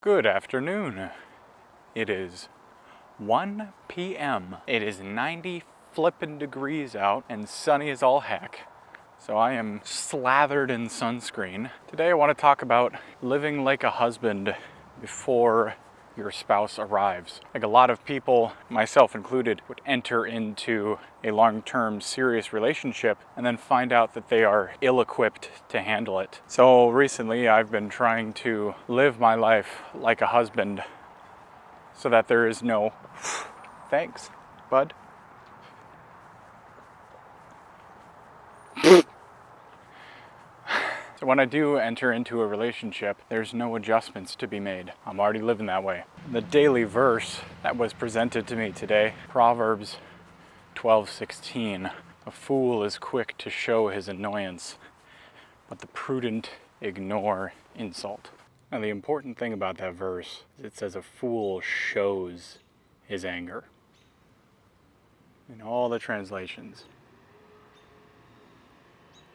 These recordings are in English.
Good afternoon. It is 1 p.m. It is 90 flippin' degrees out and sunny as all heck. So I am slathered in sunscreen. Today I want to talk about living like a husband before your spouse arrives. Like a lot of people, myself included, would enter into a long-term serious relationship and then find out that they are ill-equipped to handle it. So recently I've been trying to live my life like a husband so that there is no thanks, bud. So when I do enter into a relationship, there's no adjustments to be made. I'm already living that way. The daily verse that was presented to me today, Proverbs 12:16. A fool is quick to show his annoyance, but the prudent ignore insult. Now the important thing about that verse is it says a fool shows his anger. In all the translations,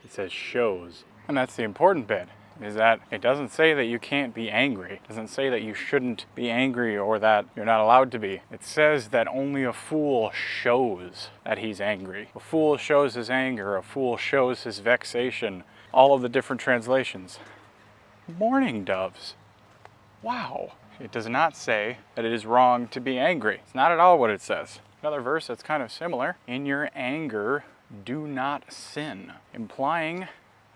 it says shows. And that's the important bit, is that it doesn't say that you can't be angry. It doesn't say that you shouldn't be angry or that you're not allowed to be. It says that only a fool shows that he's angry. A fool shows his anger. A fool shows his vexation. All of the different translations. Mourning doves. Wow. It does not say that it is wrong to be angry. It's not at all what it says. Another verse that's kind of similar. In your anger, do not sin. Implying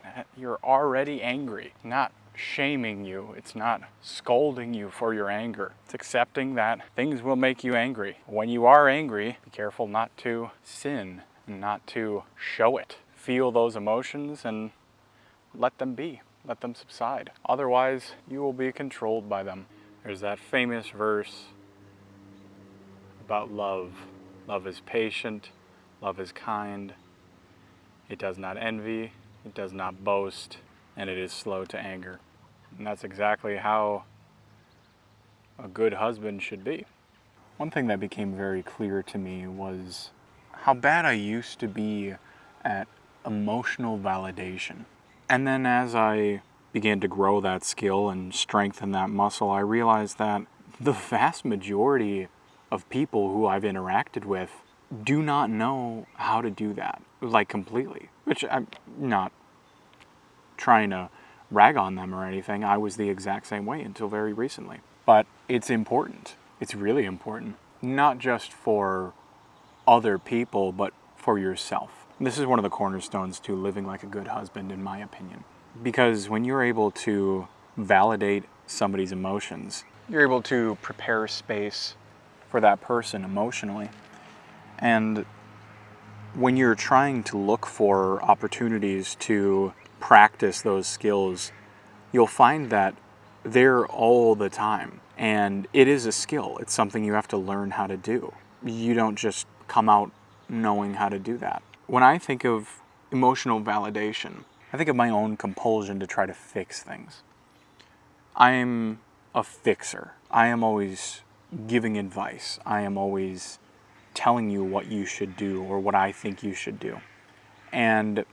that you're already angry, not shaming you. It's not scolding you for your anger. It's accepting that things will make you angry. When you are angry, be careful not to sin and not to show it. Feel those emotions and let them be. Let them subside. Otherwise, you will be controlled by them. There's that famous verse about love. Love is patient. Love is kind. It does not envy. It does not boast, and it is slow to anger. And that's exactly how a good husband should be. One thing that became very clear to me was how bad I used to be at emotional validation. And then as I began to grow that skill and strengthen that muscle, I realized that the vast majority of people who I've interacted with do not know how to do that, like completely. Which I'm not trying to rag on them or anything. I was the exact same way until very recently. But it's important. It's really important. Not just for other people, but for yourself. This is one of the cornerstones to living like a good husband, in my opinion. Because when you're able to validate somebody's emotions, you're able to prepare space for that person emotionally. And when you're trying to look for opportunities to practice those skills, you'll find that they're all the time. And it is a skill. It's something you have to learn how to do. You don't just come out knowing how to do that. When I think of emotional validation, I think of my own compulsion to try to fix things. I'm a fixer. I am always giving advice. I am always telling you what you should do or what I think you should do. And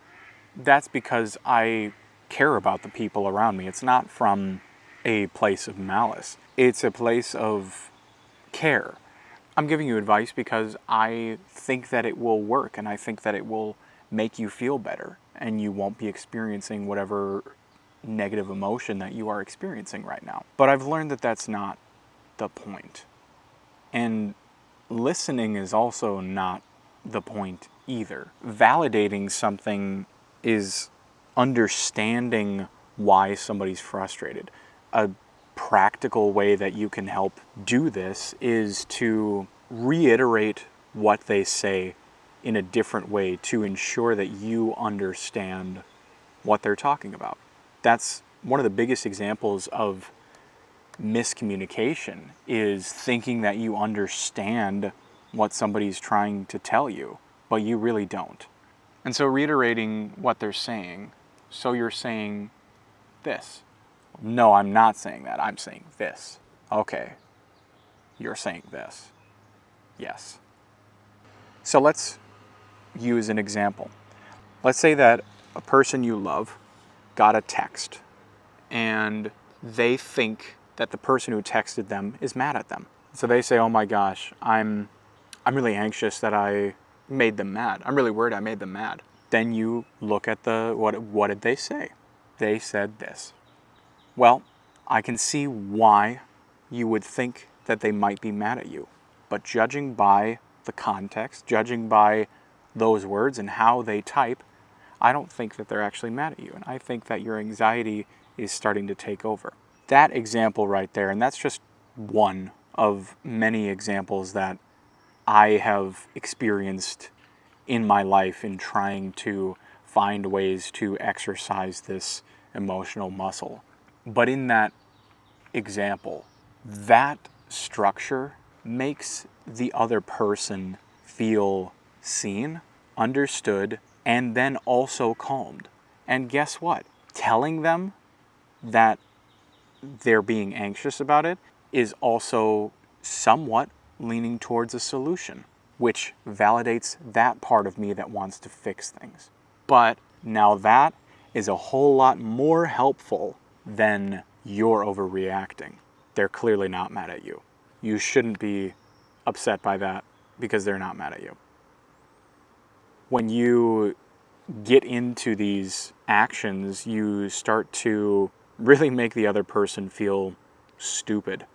that's because I care about the people around me. It's not from a place of malice. It's a place of care. I'm giving you advice because I think that it will work and I think that it will make you feel better and you won't be experiencing whatever negative emotion that you are experiencing right now. But I've learned that that's not the point. And listening is also not the point either. Validating something is understanding why somebody's frustrated. A practical way that you can help do this is to reiterate what they say in a different way to ensure that you understand what they're talking about. That's one of the biggest examples of miscommunication, is thinking that you understand what somebody's trying to tell you, but you really don't. And so reiterating what they're saying, so you're saying this. No, I'm not saying that. I'm saying this. Okay. You're saying this. Yes. So let's use an example. Let's say that a person you love got a text and they think that the person who texted them is mad at them. So they say, oh my gosh, I'm really anxious that I made them mad. I'm really worried I made them mad. Then you look at what did they say? They said this. Well, I can see why you would think that they might be mad at you. But judging by the context, judging by those words and how they type, I don't think that they're actually mad at you. And I think that your anxiety is starting to take over. That example right there, and that's just one of many examples that I have experienced in my life in trying to find ways to exercise this emotional muscle. But in that example, that structure makes the other person feel seen, understood, and then also calmed. And guess what? Telling them that they're being anxious about it is also somewhat leaning towards a solution, which validates that part of me that wants to fix things. But now that is a whole lot more helpful than you're overreacting. They're clearly not mad at you. You shouldn't be upset by that because they're not mad at you. When you get into these actions, you start to really make the other person feel stupid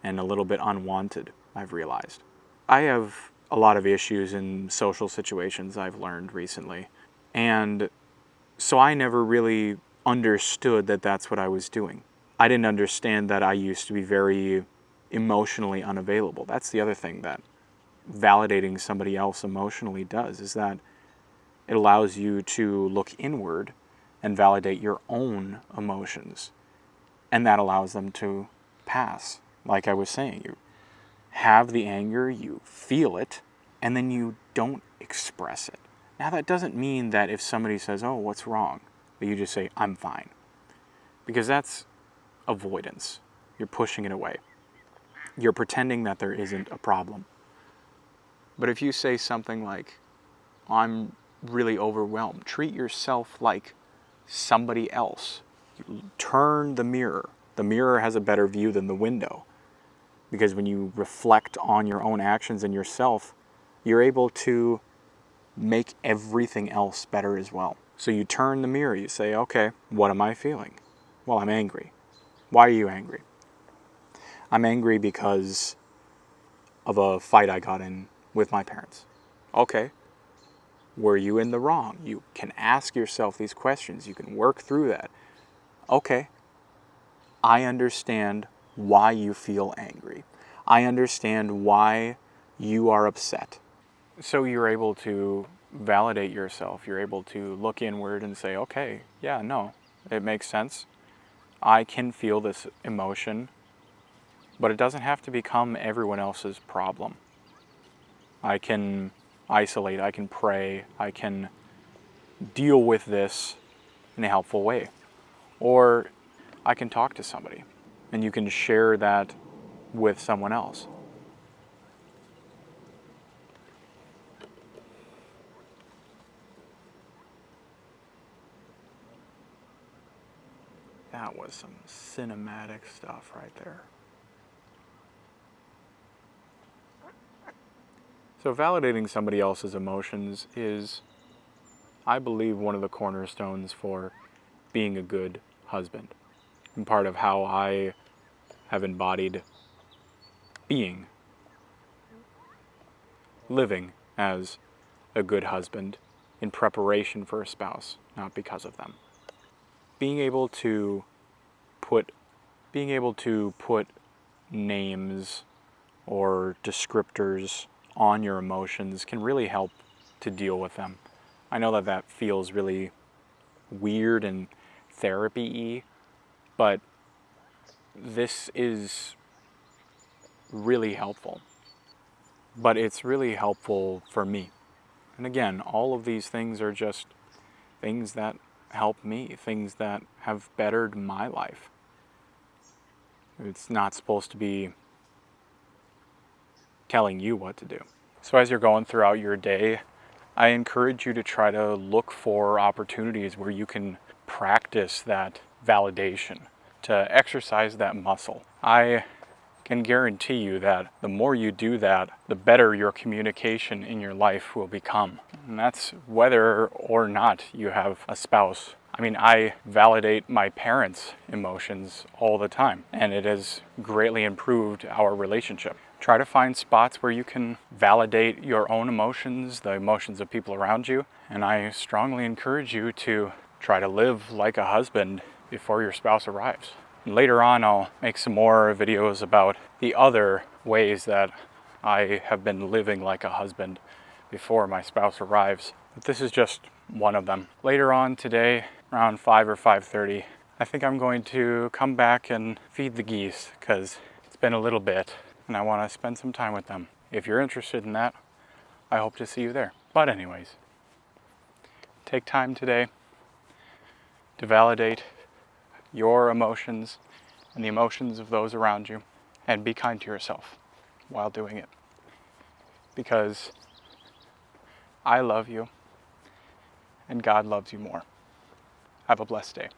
and a little bit unwanted, I've realized. I have a lot of issues in social situations I've learned recently. And so I never really understood that that's what I was doing. I didn't understand that I used to be very emotionally unavailable. That's the other thing that validating somebody else emotionally does, is that it allows you to look inward and validate your own emotions. And that allows them to pass. Like I was saying, you have the anger, you feel it, and then you don't express it. Now that doesn't mean that if somebody says, oh, what's wrong? That you just say, I'm fine. Because that's avoidance. You're pushing it away. You're pretending that there isn't a problem. But if you say something like, I'm really overwhelmed, treat yourself like somebody else. You turn the mirror. The mirror has a better view than the window. Because when you reflect on your own actions and yourself, you're able to make everything else better as well. So you turn the mirror, you say, okay, what am I feeling? Well, I'm angry. Why are you angry? I'm angry because of a fight I got in with my parents. Okay. Were you in the wrong? You can ask yourself these questions. You can work through that. Okay. I understand why you feel angry. I understand why you are upset. So you're able to validate yourself. You're able to look inward and say, okay, yeah, no, it makes sense. I can feel this emotion, but it doesn't have to become everyone else's problem. I can isolate, I can pray, I can deal with this in a helpful way. Or I can talk to somebody, and you can share that with someone else. That was some cinematic stuff right there. So validating somebody else's emotions is, I believe, one of the cornerstones for being a good husband. And part of how I have embodied living as a good husband in preparation for a spouse, not because of them. Being able to put names or descriptors on your emotions can really help to deal with them. I know that that feels really weird and therapy-y, but this is really helpful. But it's really helpful for me. And again, all of these things are just things that help me, things that have bettered my life. It's not supposed to be telling you what to do. So as you're going throughout your day, I encourage you to try to look for opportunities where you can practice that validation. to exercise that muscle. I can guarantee you that the more you do that, the better your communication in your life will become. And that's whether or not you have a spouse. I mean, I validate my parents' emotions all the time, and it has greatly improved our relationship. Try to find spots where you can validate your own emotions, the emotions of people around you, and I strongly encourage you to try to live like a husband before your spouse arrives. Later on, I'll make some more videos about the other ways that I have been living like a husband before my spouse arrives. But this is just one of them. Later on today, around 5 or 5:30, I think I'm going to come back and feed the geese because it's been a little bit and I want to spend some time with them. If you're interested in that, I hope to see you there. But anyways, take time today to validate your emotions and the emotions of those around you, and be kind to yourself while doing it. Because I love you, and God loves you more. Have a blessed day.